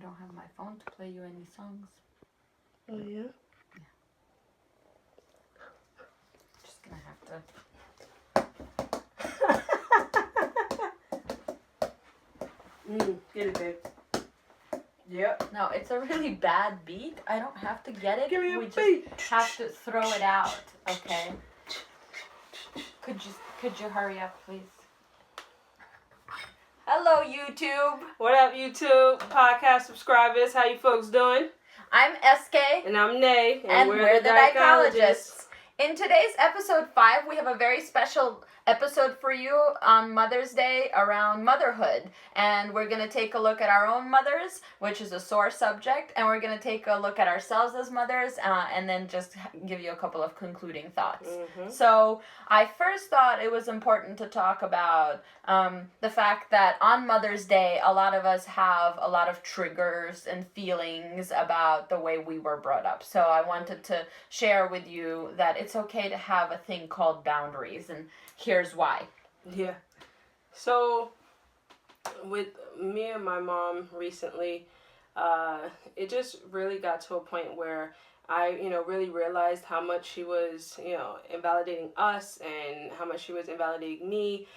don't have my phone to play you any songs. Oh, yeah? Just gonna have to... Get it, babe. Yep. No, it's a really bad beat. I don't have to get it. Give me a we just beat. have to throw it out. Okay. Could you hurry up, please? Hello, YouTube. What up, YouTube? Podcast subscribers. How you folks doing? I'm SK. And I'm Nay. And we're the Dicologists. In today's episode 5, we have a very special episode for you on Mother's Day around motherhood. And we're going to take a look at our own mothers, which is a sore subject. And we're going to take a look at ourselves as mothers and then just give you a couple of concluding thoughts. Mm-hmm. So I first thought it was important to talk about the fact that on Mother's Day, a lot of us have a lot of triggers and feelings about the way we were brought up. So I wanted to share with you that it's okay to have a thing called boundaries, and here's why. Yeah. So, with me and my mom recently, it just really got to a point where I, really realized how much she was, invalidating us and how much she was invalidating me.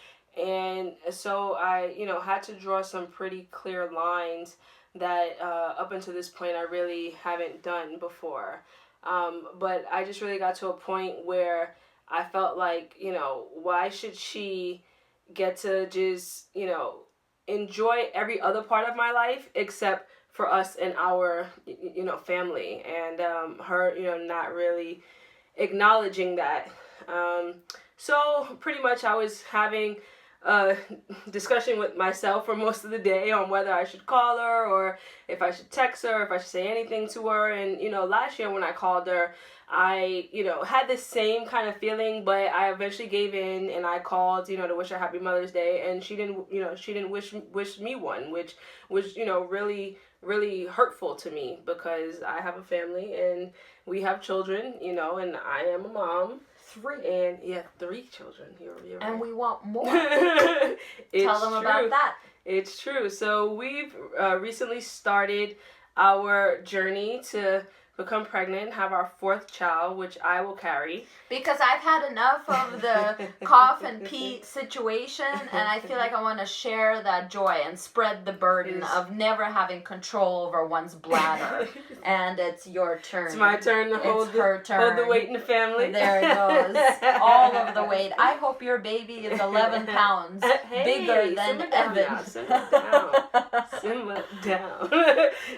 And so I, had to draw some pretty clear lines that up until this point I really haven't done before. But I just really got to a point where I felt like, why should she get to just, enjoy every other part of my life except for us and our, family, and her, not really acknowledging that. So pretty much I was having a discussion with myself for most of the day on whether I should call her or if I should text her, if I should say anything to her. And, last year when I called her, I, had the same kind of feeling, but I eventually gave in and I called, to wish her happy Mother's Day. And she didn't wish me one, which was, really, really hurtful to me because I have a family and we have children, and I am a mom. 3. And yeah, 3 children. You're and right. we want more. Tell them about that. It's true. So we've recently started our journey to become pregnant and have our 4th child, which I will carry. Because I've had enough of the cough and pee situation, and I feel like I want to share that joy and spread the burden of never having control over one's bladder. And it's your turn. It's my turn to hold the weight in the family. There it goes. All of the weight. I hope your baby is 11 pounds bigger than Evan. Simmer down.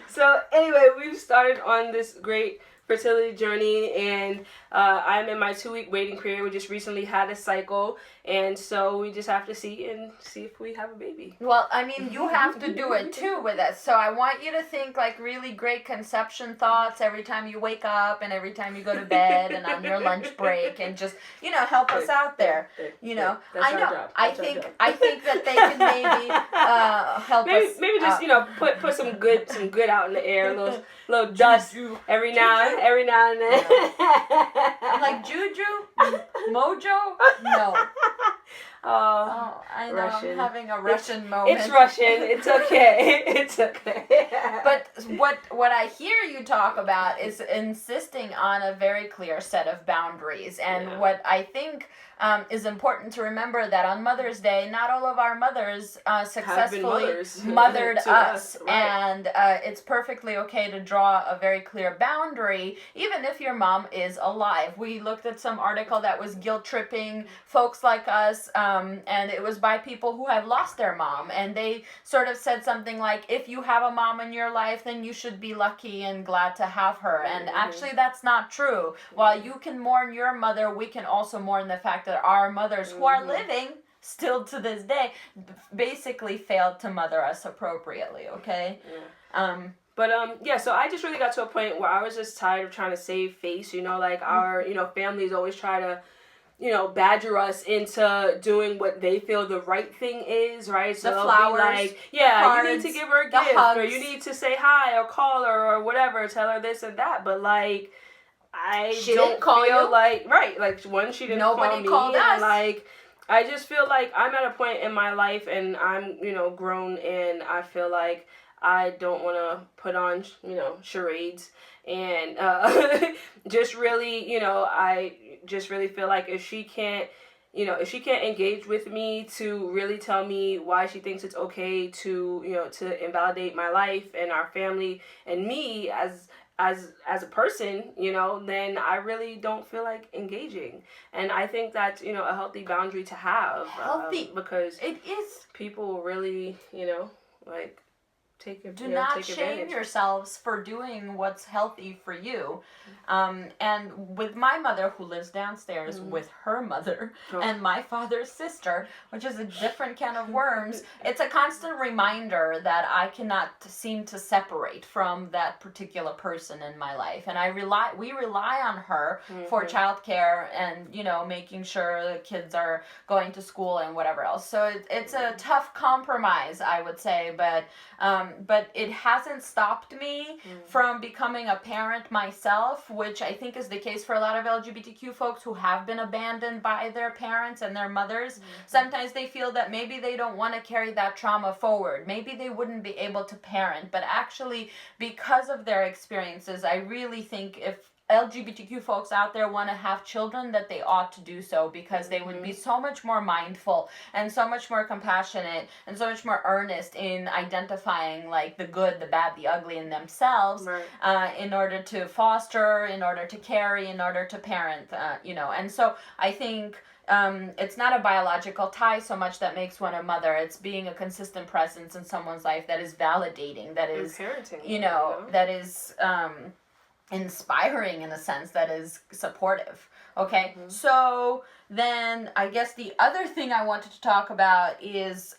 So anyway, we've started on this great fertility journey, and I'm in my 2-week waiting period. We just recently had a cycle, and so we just have to see if we have a baby. Well, I mean, you have to do it too with us. So I want you to think like really great conception thoughts every time you wake up and every time you go to bed and on your lunch break, and just, help us out there. That's I know. Our job. I think that they can maybe help us. Maybe just put some good out in the air, a little dust every now and then. I'm like Juju, Mojo, no. Oh, I know. Russian. I'm having a Russian moment. It's Russian. It's okay. It's okay. But what I hear you talk about is insisting on a very clear set of boundaries. And what I think is important to remember that on Mother's Day, not all of our mothers successfully mothered us. Right. And it's perfectly okay to draw a very clear boundary, even if your mom is alive. We looked at some article that was guilt-tripping folks like us, and it was by people who have lost their mom. And they sort of said something like, if you have a mom in your life, then you should be lucky and glad to have her. And actually, that's not true. While you can mourn your mother, we can also mourn the fact that our mothers who are living still to this day basically failed to mother us appropriately, okay? So I just really got to a point where I was just tired of trying to save face, our, families always try to, badger us into doing what they feel the right thing is, right? So the flowers, be like, cards, you need to give her a gift, hugs. or you need to say hi, or call her, or whatever, tell her this and that, but she don't didn't call feel you? One, she didn't Nobody call me, called us. and I just feel like I'm at a point in my life, and I'm, grown, and I feel like I don't want to put on, charades. And just really, I just really feel like if she can't engage with me to really tell me why she thinks it's okay to, to invalidate my life and our family and me as a person, then I really don't feel like engaging. And I think that's, a healthy boundary to have. Healthy. Because it is. people really, like do not take shame advantage. yourselves for doing what's healthy for you. And with my mother, who lives downstairs with her mother and my father's sister, which is a different can of worms, it's a constant reminder that I cannot seem to separate from that particular person in my life. And we rely on her for childcare and, making sure the kids are going to school and whatever else. So it's a tough compromise, I would say, but it hasn't stopped me from becoming a parent myself, which I think is the case for a lot of LGBTQ folks who have been abandoned by their parents and their mothers. Sometimes they feel that maybe they don't want to carry that trauma forward. Maybe they wouldn't be able to parent, but actually because of their experiences, I really think if LGBTQ folks out there want to have children, that they ought to do so, because they would be so much more mindful and so much more compassionate and so much more earnest in identifying like the good, the bad, the ugly in themselves, in order to foster, in order to carry, in order to parent, And so I think it's not a biological tie so much that makes one a mother. It's being a consistent presence in someone's life that is validating, that is, parenting, that is inspiring in a sense, that is supportive. Okay, so then I guess the other thing I wanted to talk about is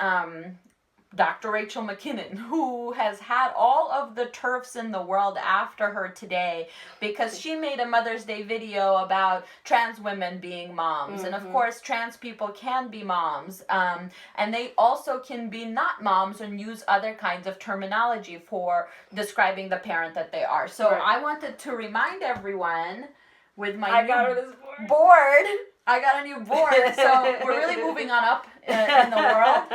Dr. Rachel McKinnon, who has had all of the TERFs in the world after her today because she made a Mother's Day video about trans women being moms. And of course, trans people can be moms. And they also can be not moms and use other kinds of terminology for describing the parent that they are. So I wanted to remind everyone with my board. I got a new board, so we're really moving on up in the world,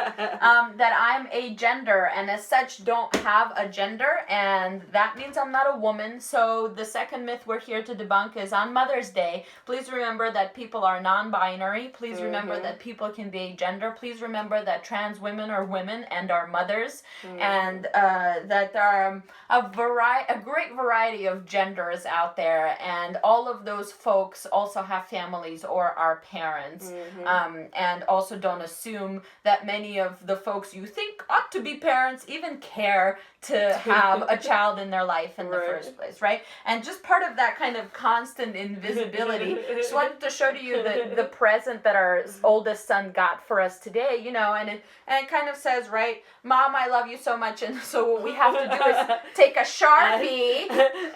that I'm a gender, and as such don't have a gender, and that means I'm not a woman. So the second myth we're here to debunk is on Mother's Day, please remember that people are non-binary. Please remember that people can be a gender. Please remember that trans women are women and are mothers, and that there are a great variety of genders out there, and all of those folks also have families or are parents, and also don't assume that many of the folks you think ought to be parents even care to have a child in their life in the first place, right? And just part of that kind of constant invisibility, just wanted to show to you the present that our oldest son got for us today, and it kind of says, right, Mom, I love you so much, and so what we have to do is take a Sharpie,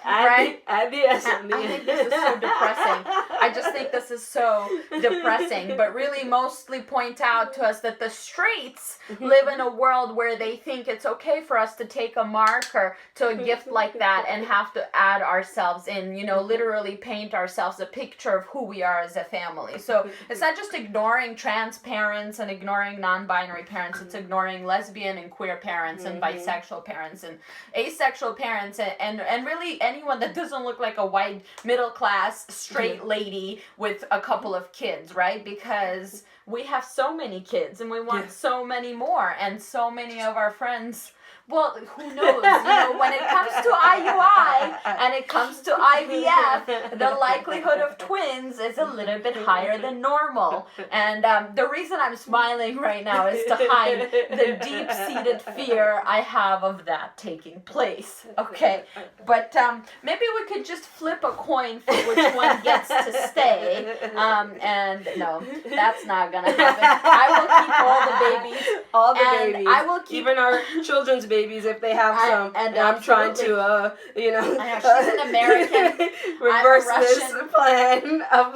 right? Add the S on the I think this is so depressing. I just think this is so depressing, but really mostly point out to us that the straights live in a world where they think it's okay for us to take a marker to a gift like that and have to add ourselves in, literally paint ourselves a picture of who we are as a family. So it's not just ignoring trans parents and ignoring non-binary parents, it's ignoring lesbian and queer parents and bisexual parents and asexual parents and really anyone that doesn't look like a white middle-class straight lady with a couple of kids, right? Because we have so many kids and we want so many more, and so many of our friends, well, who knows, when it comes to IUI and it comes to IVF, the likelihood of twins is a little bit higher than normal. And the reason I'm smiling right now is to hide the deep-seated fear I have of that taking place, okay? But maybe we could just flip a coin for which one gets to stay, and no, that's not gonna happen. I will keep all the babies. I will keep even our children's babies if they have some. And I'm trying to, I know, she's an American. reverse this plan of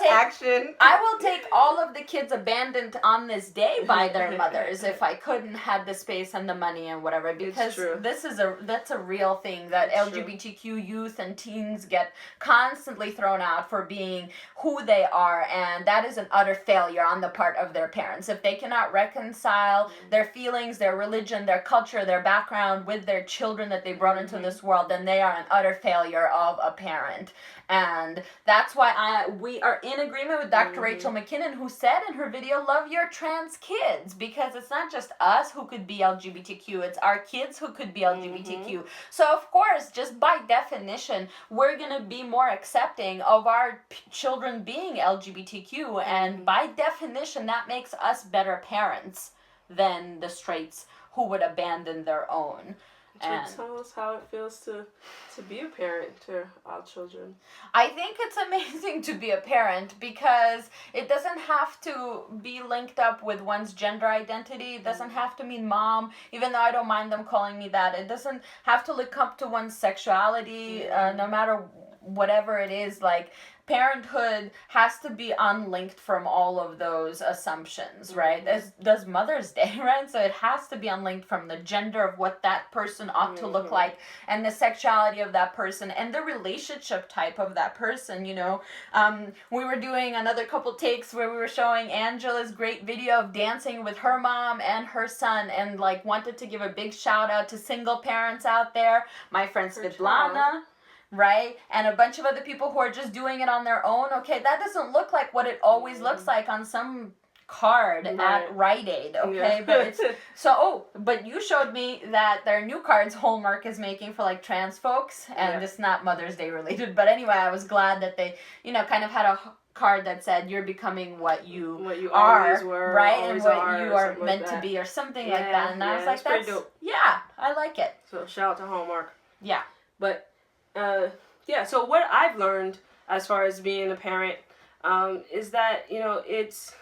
action. I will take all of the kids abandoned on this day by their mothers if I couldn't have the space and the money and whatever, because that's a real thing that LGBTQ youth and teens get constantly thrown out for being who they are, and that is an utter failure on the part of their parents. If they cannot reconcile their feelings, their religion, their culture, their their background, with their children that they brought into this world, then they are an utter failure of a parent. And that's why we are in agreement with Dr. Rachel McKinnon, who said in her video, love your trans kids, because it's not just us who could be LGBTQ, it's our kids who could be LGBTQ. So of course, just by definition, we're going to be more accepting of our children being LGBTQ, and by definition, that makes us better parents than the straights who would abandon their own. And tell us how it feels to be a parent to our children. I think it's amazing to be a parent because it doesn't have to be linked up with one's gender identity. It doesn't have to mean mom, even though I don't mind them calling me that. It doesn't have to link up to one's sexuality, no matter whatever it is. Like, parenthood has to be unlinked from all of those assumptions, right? As does Mother's Day, right? So it has to be unlinked from the gender of what that person ought to look like, and the sexuality of that person, and the relationship type of that person, you know. We were doing another couple takes where we were showing Angela's great video of dancing with her mom and her son, and like wanted to give a big shout out to single parents out there, my friend Svetlana, right? And a bunch of other people who are just doing it on their own. Okay, that doesn't look like what it always looks like on some card at Rite Aid, okay? But it's so, but you showed me that there are new cards Hallmark is making for like trans folks, and it's not Mother's Day related, but anyway, I was glad that they, you know, kind of had a card that said you're becoming what you are, always were, right? Always and what are, you are meant to be, or something like that. And I was like, that's dope. Yeah, I like it. So shout out to Hallmark. Yeah. But so what I've learned as far as being a parent is that, you know, it's,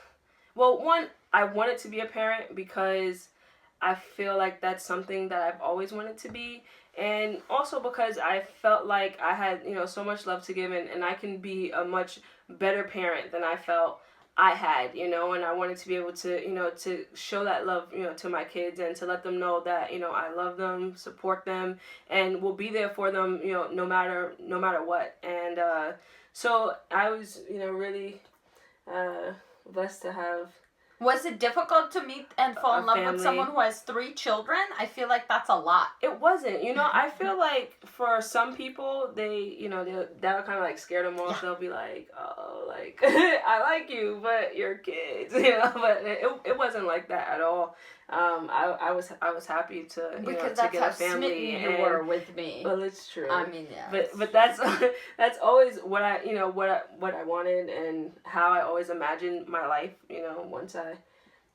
well, one, I wanted to be a parent because I feel like that's something that I've always wanted to be, and also because I felt like I had, you know, so much love to give, and I can be a much better parent than I felt I had, you know, and I wanted to be able to, you know, to show that love, you know, to my kids, and to let them know that, you know, I love them, support them, and will be there for them, you know, no matter what. And so I was, you know, really blessed to have. Was it difficult to meet and fall in love with someone who has 3 children? I feel like that's a lot. It wasn't. You know, I feel like for some people, they, you know, that'll kind of like scare them off. They'll be like, oh, like, I like you, but you're kids, you know. But it wasn't like that at all. I was happy to, you know, to get a family. And you were with me. Well, it's true. I mean, yeah. But that's always what I, you know, what I wanted, and how I always imagined my life, you know, once I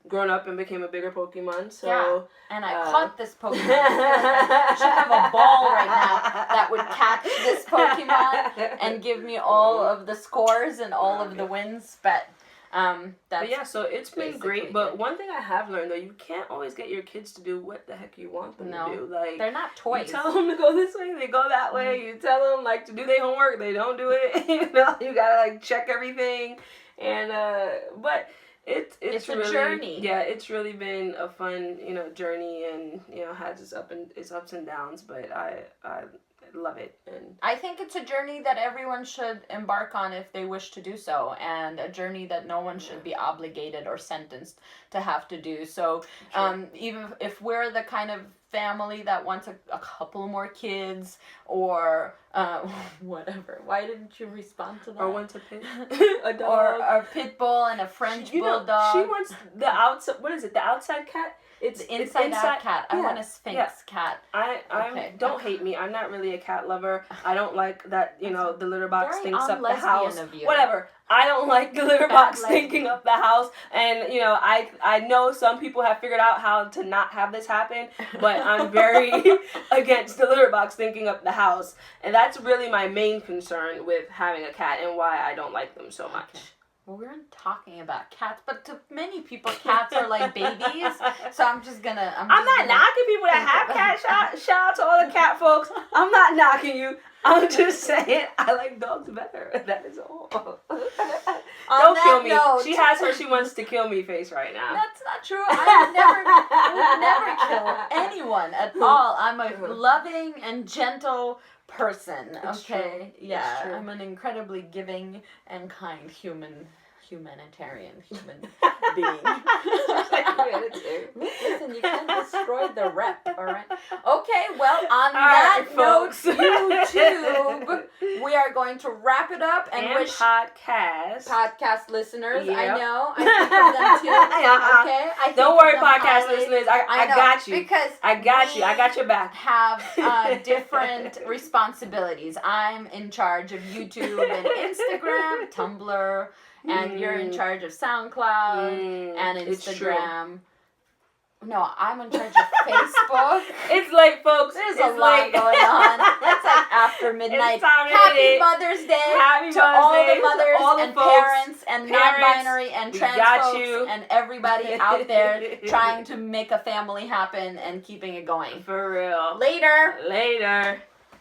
grown up and became a bigger Pokemon. So yeah. And I caught this Pokemon. I should have a ball right now that would catch this Pokemon and give me all of the scores and all of the wins, but yeah, so it's been great. But one thing I have learned, though, you can't always get your kids to do what the heck you want them to do. Like, they're not toys. You tell them to go this way, they go that way. You tell them like to do their homework, they don't do it. You know, you gotta like check everything. And but it's really, a journey. Yeah, it's really been a fun, you know, journey, and you know, has its ups and downs. But I love it. And I think it's a journey that everyone should embark on if they wish to do so, and a journey that no one should be obligated or sentenced to have to do. So even if we're the kind of family that wants a couple more kids, or whatever. Why didn't you respond to that? Or wants a pit, a dog, or a pit bull and a French bulldog. She wants the outside. What is it? The outside cat. It's inside out cat. I want a Sphynx cat. Don't hate me. I'm not really a cat lover. I don't like that, you know, the litter box stinks up the house. Whatever. I don't like the litter box stinking up the house. And, you know, I know some people have figured out how to not have this happen, but I'm very against the litter box stinking up the house. And that's really my main concern with having a cat, and why I don't like them so much. Okay. Well, we weren't talking about cats, but to many people, cats are like babies. So I'm not knocking people that have cats. Shout out to all the cat folks. I'm not knocking you. I'm just saying I like dogs better. That is all. Don't kill me. She has her she wants to kill me face right now. That's not true. I would never kill anyone at all. I'm a loving and gentle person. It's okay. True. Yeah. I'm an incredibly giving and kind human humanitarian human being. Listen, you can't destroy the rep, all right? Okay, well, on that note, folks. YouTube, we are going to wrap it up and wish podcast listeners. Yep. I know. I think of them too. Okay? I think Don't worry, of them podcast highly. listeners. I know, got you. Because I got we you. I got your back. have different responsibilities. I'm in charge of YouTube and Instagram, Tumblr, and you're in charge of SoundCloud and It's true. Instagram. No, I'm in charge of Facebook. It's late, folks. There's It's a lot late. going on. It's like after midnight. It's time to Happy hit it. Mother's Day Happy to Mother's all Day the to mothers all the and folks. parents and Parents, non-binary and we trans got folks you. and everybody out there trying to make a family happen and keeping it going. For real. Later. Later.